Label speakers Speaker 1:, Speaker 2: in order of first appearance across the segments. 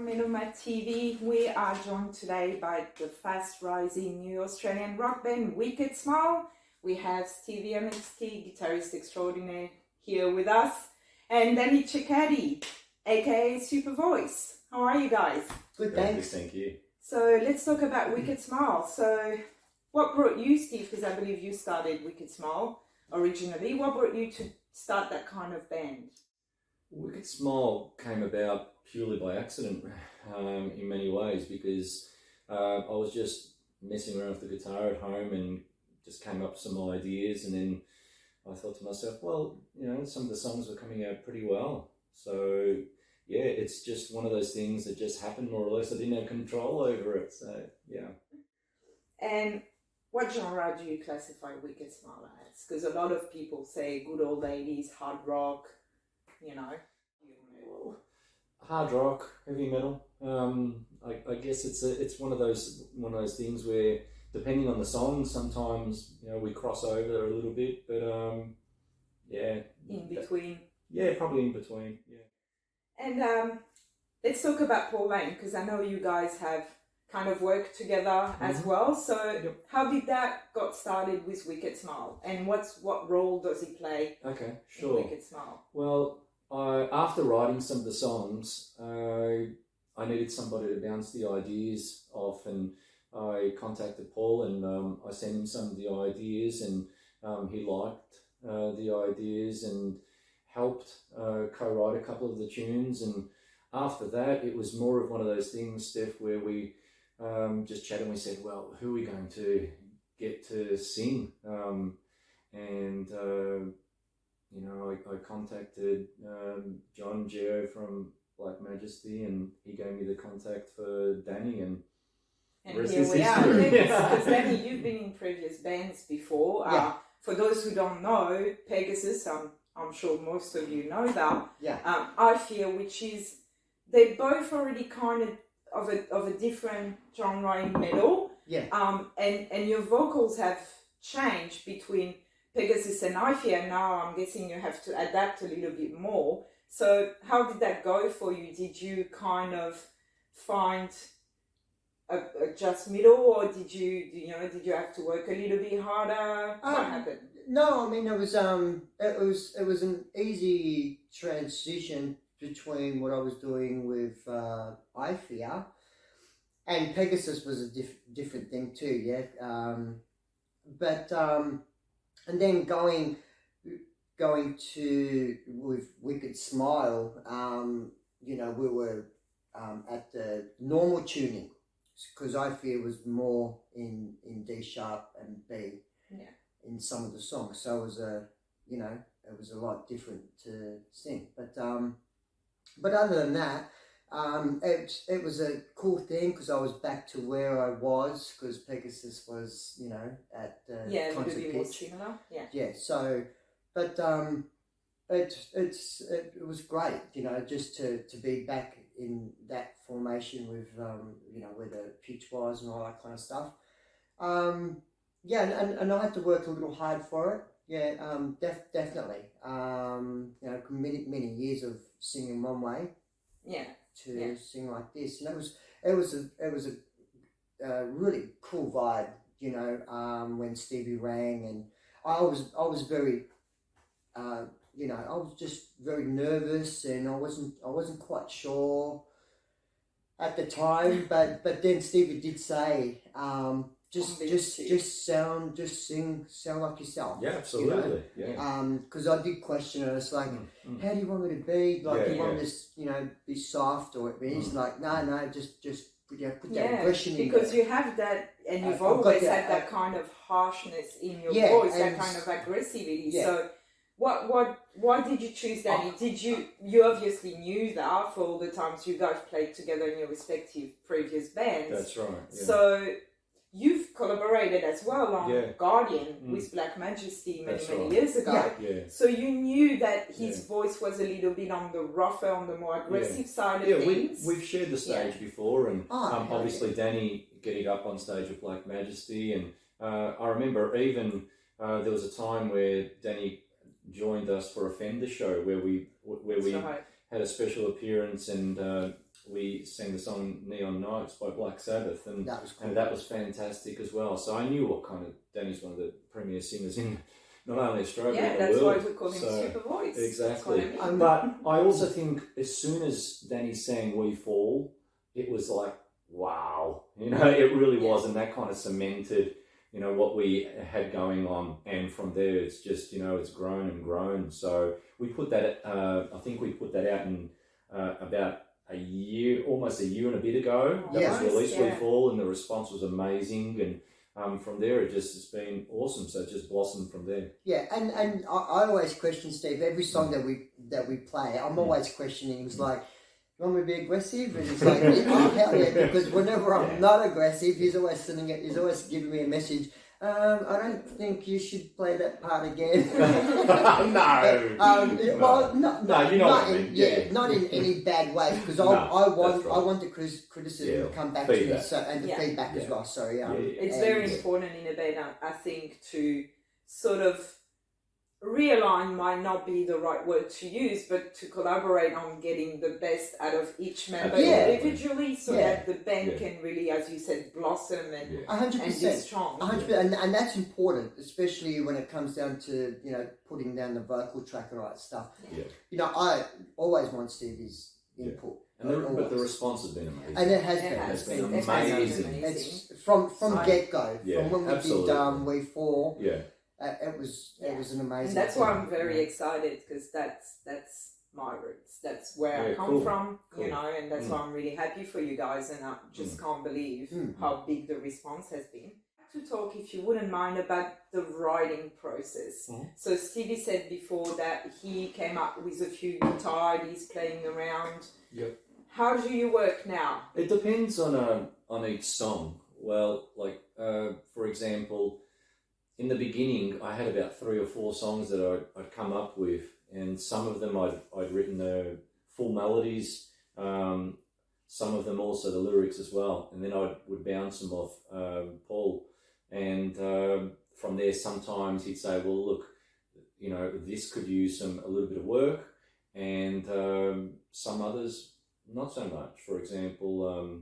Speaker 1: Melomat TV. We are joined today by the fast-rising new Australian rock band Wicked Smile. We have Steve Janevski, guitarist extraordinaire, here with us, and Danny Cecati, aka Super Voice. How are you guys?
Speaker 2: Good, thanks. Thank you.
Speaker 1: So let's talk about Wicked Smile. So what brought you, Steve, because I believe you started Wicked Smile originally, what brought you to start that kind of band?
Speaker 2: Wicked Smile came about purely by accident in many ways, because I was just messing around with the guitar at home and just came up with some ideas, and then I thought to myself, well, you know, some of the songs were coming out pretty well. So yeah, it's just one of those things that just happened, more or less. I didn't have control over it, so yeah.
Speaker 1: And what genre do you classify Wicked Smile as? Because a lot of people say good old 80s, hard rock, you know.
Speaker 2: Hard rock, heavy metal. I guess it's one of those things where, depending on the song, sometimes, you know, we cross over a little bit, but yeah.
Speaker 1: In between.
Speaker 2: Yeah, probably in between. Yeah.
Speaker 1: And let's talk about Paul Lane, because I know you guys have kind of worked together as well. So how did that got started with Wicked Smile, and what role does he play?
Speaker 2: Okay, sure.
Speaker 1: In Wicked Smile?
Speaker 2: Well, after writing some of the songs, I needed somebody to bounce the ideas off, and I contacted Paul, and I sent him some of the ideas, and he liked the ideas and helped co-write a couple of the tunes. And after that, it was more of one of those things, Steph, where we just chatted and we said, well, who are we going to get to sing? You know, I contacted John Geo from Black Majesty, and he gave me the contact for Danny, and
Speaker 1: here we are. Because Danny, you've been in previous bands before.
Speaker 2: Yeah.
Speaker 1: For those who don't know, Pegasus, I'm sure most of you know that.
Speaker 2: Yeah.
Speaker 1: I feel, which is, they're both already kind of a different genre in metal.
Speaker 2: Yeah.
Speaker 1: And your vocals have changed between Pegasus and I fear. Now I'm guessing you have to adapt a little bit more. So how did that go for you? Did you kind of find a just middle, or did you have to work a little bit harder? What happened?
Speaker 3: No, I mean, it was an easy transition between what I was doing with I Fear, and Pegasus was a different thing too. Yeah, and then going to with Wicked Smile, you know, we were at the normal tuning, because I Fear was more in D sharp and B in some of the songs. So it was it was a lot different to sing. But other than that, it was a cool thing, because I was back to where I was, because Pegasus was, you know, at concert pitch. Yeah. So, but it was great, you know, just to be back in that formation with you know, where the pitch was and all that kind of stuff. Yeah, and I had to work a little hard for it. Yeah, definitely. You know, many years of singing one way.
Speaker 1: Yeah.
Speaker 3: To sing like this, and it was a really cool vibe, you know. When Stevie rang, and I was very, you know, I was just very nervous, and I wasn't quite sure at the time, but then Stevie did say, just sound like yourself.
Speaker 2: Yeah, absolutely.
Speaker 3: You know? Because I did question it. It's like, how do you want me to be? Like, do you want me to, you know, be soft, or he's like, no, just put that aggression in.
Speaker 1: Because you have that, and you've always had that kind of harshness in your voice, that kind of aggressivity. Yeah. So, why did you choose Danny? Did you obviously knew that for all the times you guys played together in your respective previous bands?
Speaker 2: That's right. Yeah.
Speaker 1: So you've collaborated as well on Guardian with Black Majesty many years ago.
Speaker 2: Yeah.
Speaker 1: So you knew that his voice was a little bit on the rougher, on the more aggressive side of things.
Speaker 2: We've shared the stage before, and obviously Danny getting up on stage with Black Majesty, and I remember even there was a time where Danny joined us for a Fender show where we had a special appearance, and we sang the song Neon Nights by Black Sabbath, and
Speaker 3: That was cool.
Speaker 2: and that was fantastic as well. So I knew what kind of, Danny's one of the premier singers in not only Australia but
Speaker 1: that's
Speaker 2: the world.
Speaker 1: why we call him Super Voice.
Speaker 2: Exactly.
Speaker 1: That's what I mean.
Speaker 2: But I also think as soon as Danny sang We Fall, it was like, wow, you know, it really was, and that kind of cemented, you know, what we had going on, and from there it's just, you know, it's grown and grown. So we put that, I think we put that out in about almost a year and a bit ago. That was released, We Fall, and the response was amazing, and from there it's been awesome. So it just blossomed from there.
Speaker 3: Yeah, and I always question Steve. Every song that we play, I'm always questioning. It's like, you want me to be aggressive? And it's like, oh hell yeah, because whenever I'm not aggressive, he's always sending it. He's always giving me a message. I don't think you should play that part again.
Speaker 2: No.
Speaker 3: Well, no,
Speaker 2: you know what I mean.
Speaker 3: Not in any bad way, because I want the criticism to come back to me, so, and the feedback as well. So
Speaker 1: it's very important in a band, I think, to sort of realign might not be the right word to use, but to collaborate on getting the best out of each member individually, so that the band can really, as you said, blossom and
Speaker 3: 100%,
Speaker 1: be strong.
Speaker 3: 100%, and that's important, especially when it comes down to, you know, putting down the vocal track and all that stuff. You know, I always want Stevie's input.
Speaker 2: But the response has been amazing.
Speaker 3: And it has been
Speaker 2: amazing.
Speaker 3: It's from get-go, from when we did We Fall. It was an amazing.
Speaker 1: And that's why I'm very excited, because that's my roots. That's where I come from, you know, and that's why I'm really happy for you guys, and I just can't believe how big the response has been. To talk, if you wouldn't mind, about the writing process. So Stevie said before that he came up with a few guitar ideas playing around. How do you work now?
Speaker 2: It depends on each song. Well, like for example, in the beginning, I had about 3 or 4 songs that I'd come up with, and some of them I'd written the full melodies, some of them also the lyrics as well, and then I would bounce them off Paul, and from there sometimes he'd say, well, look, you know, this could use a little bit of work, and some others not so much. For example,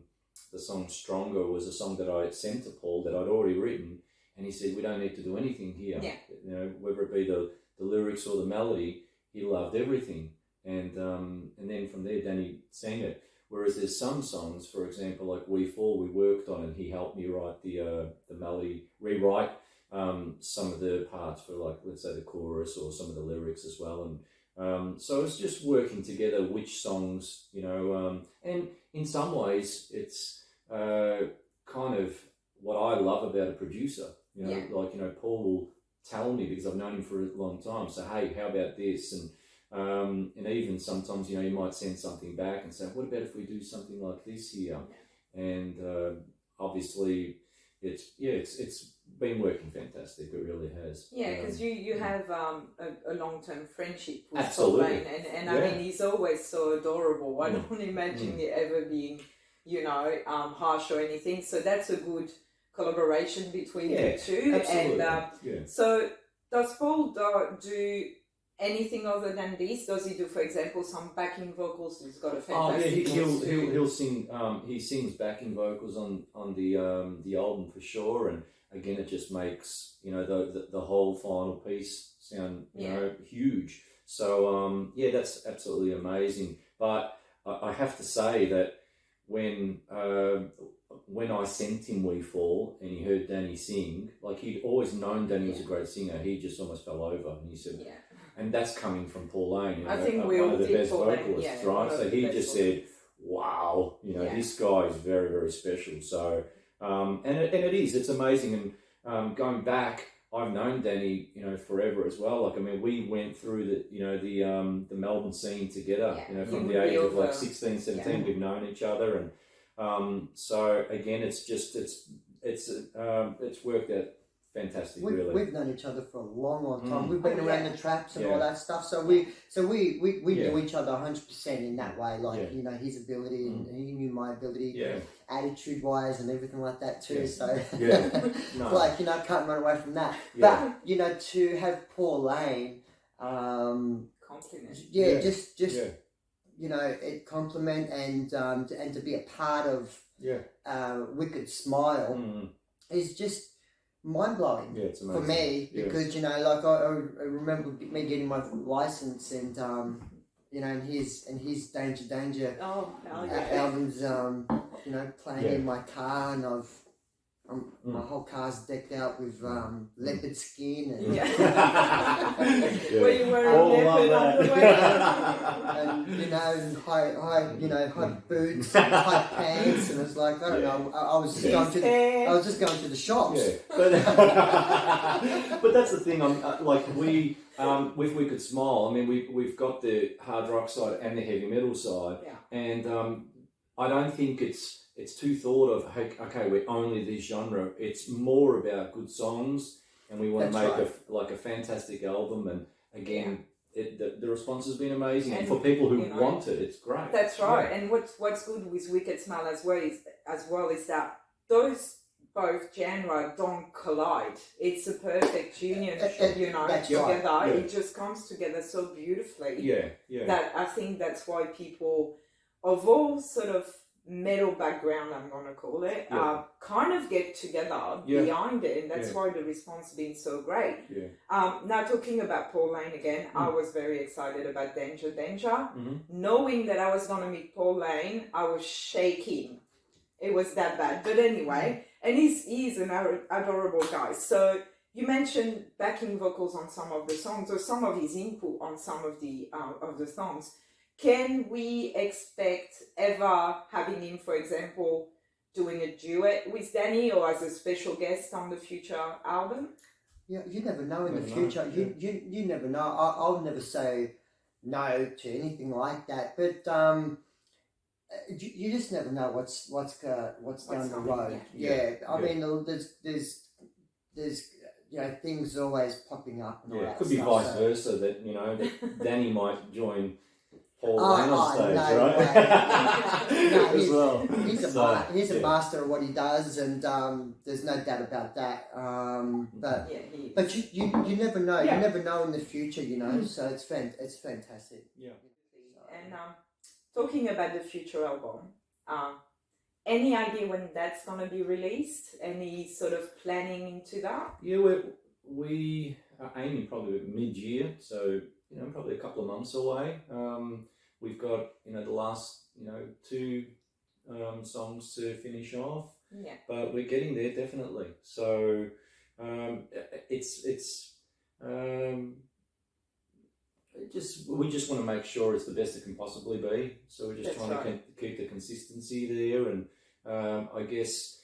Speaker 2: the song Stronger was a song that I sent to Paul that I'd already written, and he said, we don't need to do anything here. You know, whether it be the lyrics or the melody, he loved everything. And then from there, Danny sang it. Whereas there's some songs, for example, like We Fall, we worked on, and he helped me write the melody, rewrite some of the parts for, like, let's say the chorus or some of the lyrics as well. And so it's just working together which songs, you know, and in some ways it's kind of what I love about a producer. You know, like, you know, Paul will tell me, because I've known him for a long time, so, hey, how about this? And even sometimes, you know, you might send something back and say, what about if we do something like this here? And obviously it's been working fantastic. It really has.
Speaker 1: Yeah, because you have a long-term friendship with
Speaker 2: Absolutely.
Speaker 1: Paul Lane, and I mean, he's always so adorable. I don't imagine it ever being, you know, harsh or anything. So that's a good collaboration between the two.
Speaker 2: Absolutely.
Speaker 1: And so does Paul do anything other than this? Does he do, for example, some backing vocals? He's got a fantastic
Speaker 2: he'll sing. He sings backing vocals on the album for sure, and again, it just makes, you know, the whole final piece sound, you know, huge. So that's absolutely amazing. But I have to say that when I sent him We Fall and he heard Danny sing, like, he'd always known Danny was a great singer. He just almost fell over, and he said, and that's coming from Paul Lane, you know,
Speaker 1: I think
Speaker 2: one of the best vocalists, right? So he just said, wow, you know, this guy is very, very special. So, and it is, it's amazing. And going back, I've known Danny, you know, forever as well. Like, I mean, we went through the Melbourne scene together, you know, from the age of like 16, 17, we've known each other. And so again, it's worked out fantastic.
Speaker 3: We've known each other for a long time. We've been around the traps and all that stuff. So we knew each other 100% in that way. Like, you know, his ability and he knew my ability, attitude wise and everything like that too. So like, you know, I can't run away from that. But you know, to have Paul Lane,
Speaker 1: confidence.
Speaker 3: just you know, it compliment and to be a part of Wicked Smile is just mind blowing.
Speaker 2: Yeah, it's amazing
Speaker 3: for me because you know, like I remember me getting my license and you know, and his Danger albums, you know, playing in my car, and my whole car's decked out with leopard skin and
Speaker 1: were you wearing leopard underwear?
Speaker 3: and you know, and high boots and tight pants, and it's like, I don't know, I was just going to the shops.
Speaker 2: But that's the thing. Like with Wicked Smile, I mean, we've got the hard rock side and the heavy metal side, and I don't think it's too thought of, hey, okay, we're only this genre. It's more about good songs, and we want to make a fantastic album. And again, the response has been amazing, and for people who want it, it's great.
Speaker 1: That's right. And what's good with Wicked Smile as well is that those both genre don't collide. It's a perfect union, you know, together. Right. It just comes together so beautifully. That I think that's why people of all sort of metal background, I'm going to call it, kind of get together behind it, and that's why the response has been so great. Now, talking about Paul Lane again, I was very excited about Danger. Knowing that I was going to meet Paul Lane, I was shaking. It was that bad. But anyway, and he's an adorable guy. So you mentioned backing vocals on some of the songs, or some of his input on some of the songs. Can we expect ever having him, for example, doing a duet with Danny or as a special guest on the future album?
Speaker 3: Yeah, you never know in the future. You never know. I'll never say no to anything like that. But you just never know what's down the road. I mean, there's you know, things always popping up. And all that
Speaker 2: could be
Speaker 3: stuff,
Speaker 2: vice versa. That, you know, that Danny might join Paul Lane on stage,
Speaker 3: no
Speaker 2: right?
Speaker 3: He's a master of what he does, and there's no doubt about that. But you never know. You never know in the future, you know. So it's fantastic.
Speaker 1: And talking about the future album, any idea when that's going to be released? Any sort of planning into that?
Speaker 2: Yeah, we are aiming probably mid-year, so you know, probably a couple of months away. We've got, you know, the last, you know, 2 songs to finish off. But we're getting there definitely. So we just want to make sure it's the best it can possibly be. So we're just trying to keep the consistency there, and I guess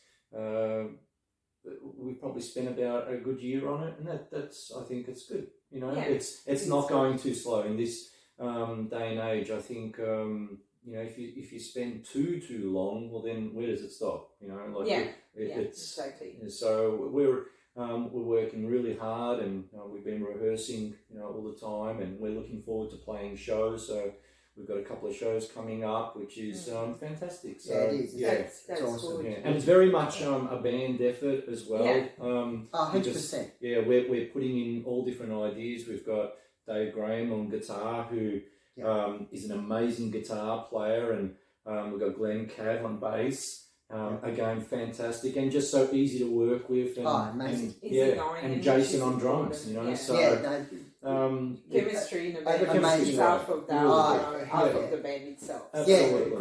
Speaker 2: we've probably spent about a good year on it, and that's I think it's good. You know, it's not going too slow in this day and age. I think you know, if you spend too long, well then where does it stop? You know, like it's
Speaker 1: exactly.
Speaker 2: So we're working really hard, and we've been rehearsing, you know, all the time, and we're looking forward to playing shows. So we've got a couple of shows coming up, which is fantastic. So
Speaker 3: it is.
Speaker 1: That's
Speaker 3: awesome.
Speaker 2: And it's very much a band effort as well.
Speaker 3: 100%.
Speaker 2: We're putting in all different ideas. We've got Dave Graham on guitar, who is an amazing guitar player, and we've got Glenn Cav on bass. Again, fantastic, and just so easy to work with. And,
Speaker 3: amazing.
Speaker 2: And Jason on drums, you know.
Speaker 1: Chemistry in the band.
Speaker 3: Amazing.
Speaker 1: Half of that, half of the band itself.
Speaker 2: Absolutely.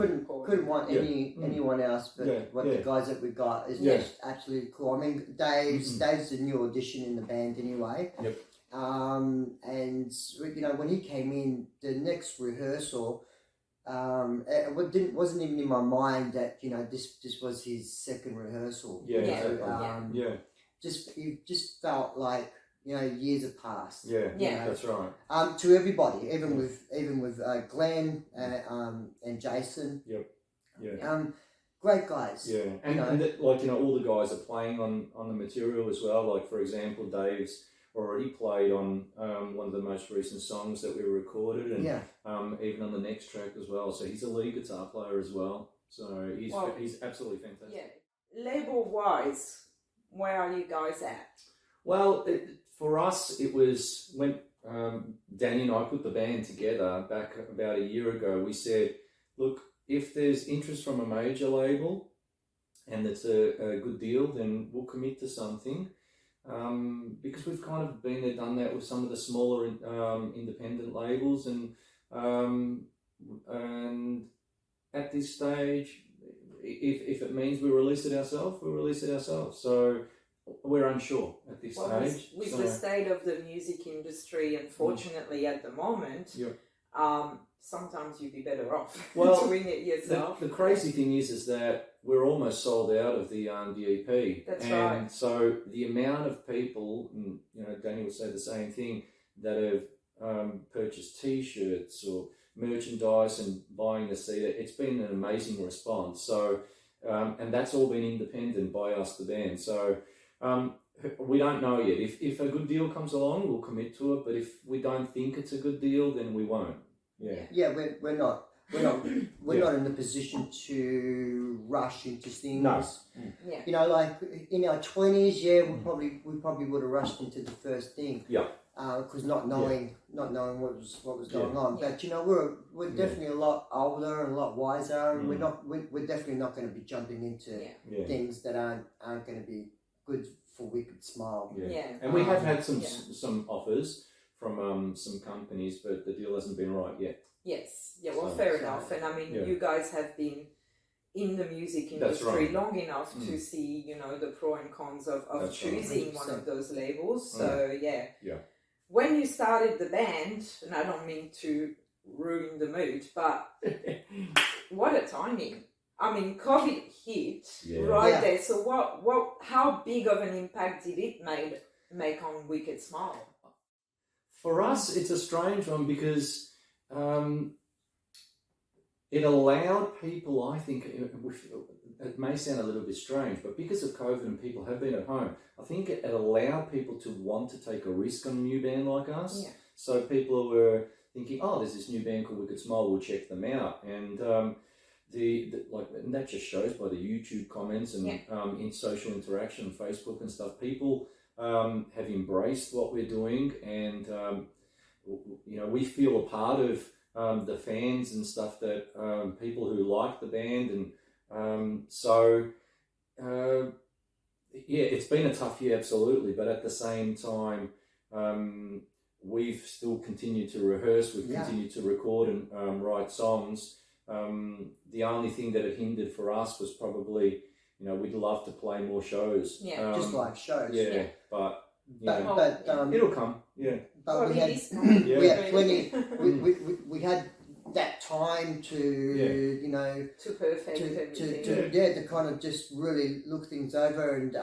Speaker 3: Couldn't want anyone else but the guys that we got. Is just absolutely cool. I mean, Dave's the new addition in the band anyway. And you know, when he came in, the next rehearsal, it wasn't even in my mind that, you know, this was his second rehearsal. You just felt like, you know, years have passed.
Speaker 2: That's right.
Speaker 3: To everybody, even with Glenn and Jason. Great guys.
Speaker 2: And like, you know, all the guys are playing on the material as well. Like, for example, Dave's already played on one of the most recent songs that we recorded, and even on the next track as well. So he's a lead guitar player as well. So he's absolutely fantastic.
Speaker 1: Label wise, where are you guys at?
Speaker 2: Well, for us, it was when Danny and I put the band together back about a year ago, we said, look, if there's interest from a major label and it's a good deal, then we'll commit to something. Because we've kind of been there, done that with some of the smaller independent labels, and at this stage, if it means we release it ourselves, we'll release it ourselves. So we're unsure at this stage.
Speaker 1: With the state of the music industry, unfortunately, at the moment, sometimes you'd be better off doing it yourself.
Speaker 2: The crazy thing is that we're almost sold out of the EP.
Speaker 1: That's right.
Speaker 2: And so the amount of people, and Danny will say the same thing, that have purchased T-shirts or merchandise and buying the CD, it's been an amazing response. So, and that's all been independent by us, the band. So we don't know yet. If a good deal comes along, we'll commit to it. But if we don't think it's a good deal, then we won't.
Speaker 3: Yeah, we're not in the position to rush into things.
Speaker 2: No.
Speaker 1: Yeah.
Speaker 3: Like in our 20s, we probably would have rushed into the first thing.
Speaker 2: Yeah.
Speaker 3: Because not knowing what was going on. But we're definitely a lot older and a lot wiser, and we're definitely not going to be jumping into things that aren't going to be good for Wicked Smile.
Speaker 2: Yeah. And we have had some offers from some companies, but the deal hasn't been right yet.
Speaker 1: Yes. Yeah. Well, fair enough. And I mean, you guys have been in the music industry long enough to see, the pro and cons of choosing one of those labels. So yeah. When you started the band, and I don't mean to ruin the mood, but what a timing. I mean, COVID hit there. So how big of an impact did it make on Wicked Smile?
Speaker 2: For us, it's a strange one because it allowed people, I think, it may sound a little bit strange, but because of COVID and people have been at home, I think it allowed people to want to take a risk on a new band like us. Yeah. So people were thinking, there's this new band called Wicked Smile, we'll check them out. And and that just shows by the YouTube comments and in social interaction, Facebook and stuff, people have embraced what we're doing, and we feel a part of the fans and stuff, that people who like the band, and it's been a tough year, absolutely, but at the same time, we've still continued to rehearse, we've continued to record and write songs. The only thing that it hindered for us was probably, we'd love to play more shows.
Speaker 3: Yeah, just live shows.
Speaker 2: Yeah, but it'll come. Yeah.
Speaker 3: But we had plenty. We had that time to
Speaker 1: to perfect
Speaker 3: to kind of just really look things over and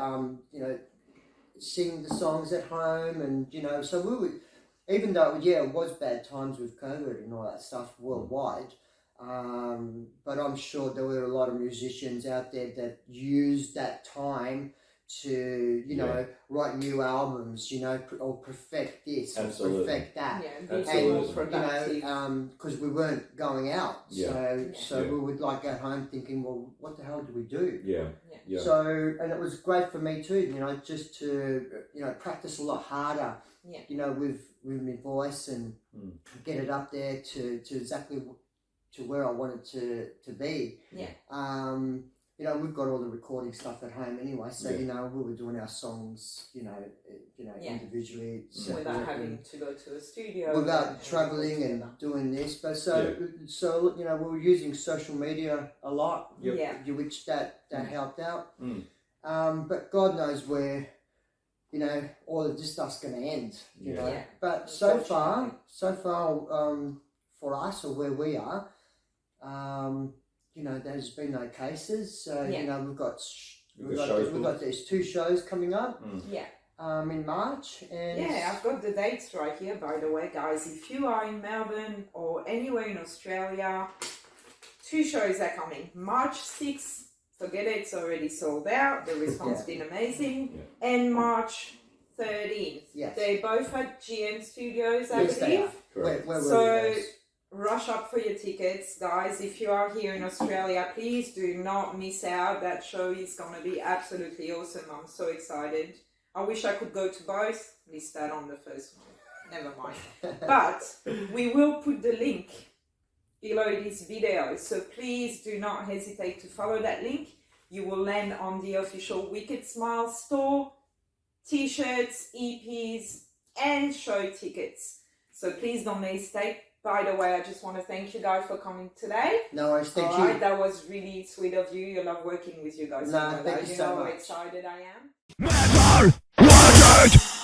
Speaker 3: sing the songs at home, and so we would, even though it was bad times with COVID and all that stuff worldwide. But I'm sure there were a lot of musicians out there that used that time to, write new albums, or perfect this, or perfect that. Because we weren't going out. So we would go home thinking, well, what the hell do we do?
Speaker 2: Yeah.
Speaker 3: So, and it was great for me too, just to, practice a lot harder, with my voice and get it up there to exactly to where I wanted to be. We've got all the recording stuff at home anyway, so we were doing our songs, individually,
Speaker 1: without having to go to a studio,
Speaker 3: without traveling and doing this. But so we were using social media a lot, which that helped out. But God knows where all of this stuff's going to end. You know. But so far, for us, or where we are, there's been no cases. We've got these 2 shows coming up. In March, and
Speaker 1: I've got the dates right here, by the way, guys. If you are in Melbourne or anywhere in Australia, 2 shows are coming. March 6th, forget it, it's already sold out. The response been amazing. And March 13th. They both had GM Studios, I believe.
Speaker 3: So
Speaker 1: rush up for your tickets, guys. If you are here in Australia, please do not miss out. That show is going to be absolutely awesome. I'm so excited. I wish I could go to both. Missed out on the first one. never mind. But we will put the link below this video, so please do not hesitate to follow that link. You will land on the official Wicked Smile store, t-shirts, EPs, and show tickets. So please don't hesitate. By the way, I just want to thank you guys for coming today.
Speaker 3: No worries, thank you.
Speaker 1: Alright, that was really sweet of you. You love working with you guys.
Speaker 3: No, thank you so
Speaker 1: know how
Speaker 3: much.
Speaker 1: excited I am.
Speaker 4: Metal World